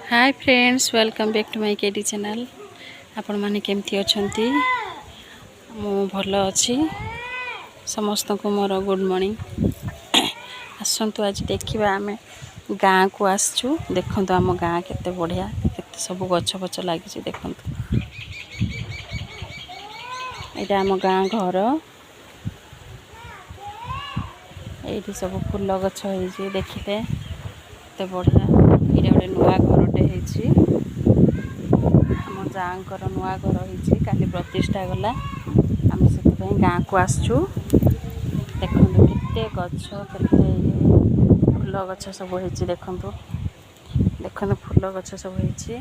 Hi friends, welcome back to my KD channel. आपण माने केमती अछंती? मु भल अछि। समस्त को मोर गुड मॉर्निंग। आसंतु आज देखिबा आमे गाँ को आसचु। देखंतु आम गाँ केते बढ़िया, केते सब गछ गछ लागिछि। देखंतु एटा आम गाँ घर। एठी सब फूल गछ होइछि। देखिते केते बढ़िया। एटा गोटे नुआ घरटे होइछि। आम जांकर नुआ घर होइछि। काली प्रतिष्ठा गला। आम से गाँ को आसचु। देखंतु केते गछ, केते फूल गछ सब होइछि। देखंतु देखंतु फूल गछ सब होइछि।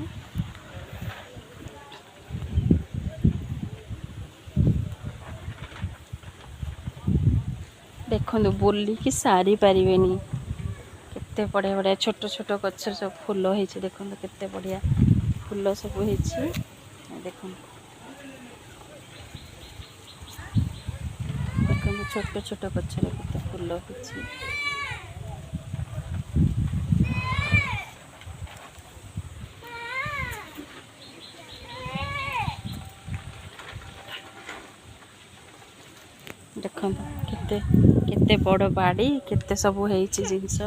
देखंतु बोली कि सारी पारिबेनी। केते बढ़िया बढ़िया छोट छोट गछ सब फूल होइछि। देखंतु केते बढ़िया फूल सब होइछि। देखंतु देखंतु छोट छोट गछ रे केते फूल होइछि। देखंतु केते केते बड़ बाड़ी, केते सब होइछि जिंस।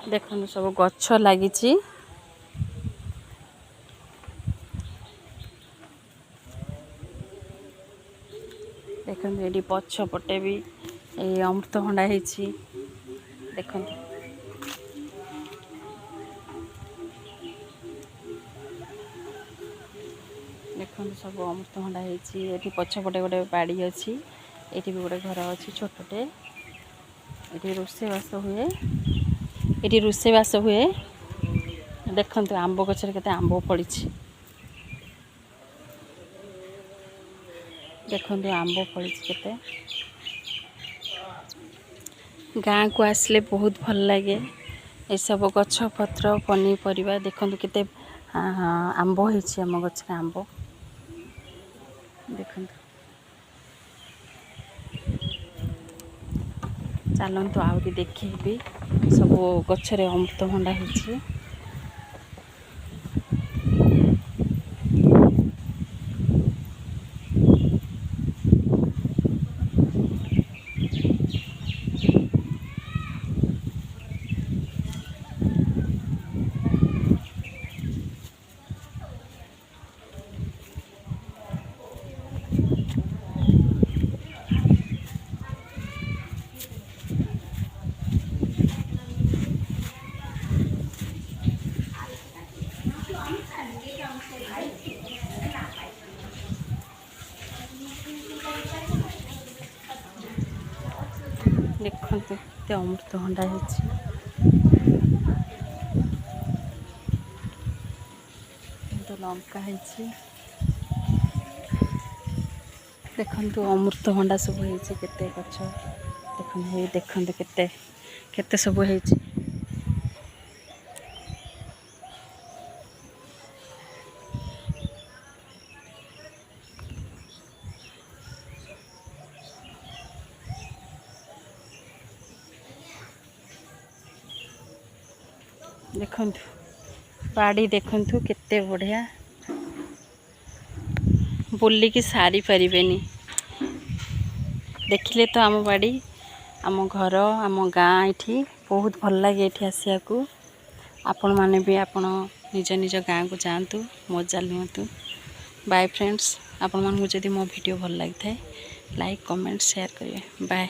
देखंतु सब गछ लागिछि। देखंतु एडी पछ पटे भी ए अमृतभंडा होइछि। देखंतु देखंतु सब अमृतभंडा होइछि। एठी पछ पटे गोटे बाड़ी अछि। एठी भी गोटे घर अछि छोटटे। एठी रोसे बास हुए। एठी रोसे बास हुए। देखंतु आंबो गछरे केते आंबो फळिछि। देखंतु आंबो फळिछि केते। गाँ को आसले बहुत भल लागे। ए सब गछ पत्र पनी परिबा देखंतु केते आंबो होइछि। आम गछरे आंबो देखंतु। चलंतु आउरी देखिबी सब गछरे अमृतभंडा होइछि। देखंतु केते अमृतभंडा होइछि। तो लंका होइछि। देखंतु अमृतभंडा सब होइछि। केते गछ देखंतु हे देखंतु केते केते सब होइछि। देखंतु बाड़ी देखंतु केते बढ़िया। बोली कि सारी पारिबेनी। देखिले तो आम बाड़ी, आम घर, आम गाँ एठी बहुत भल लागे एठी आसिया को। आपण माने भी आपण निज निज गाँ को जातु, मजा लियंतु। Bye friends. आपण मानकु जदि मो वीडियो भल लागिथाय लाइक कमेंट शेयर करिए। बाय।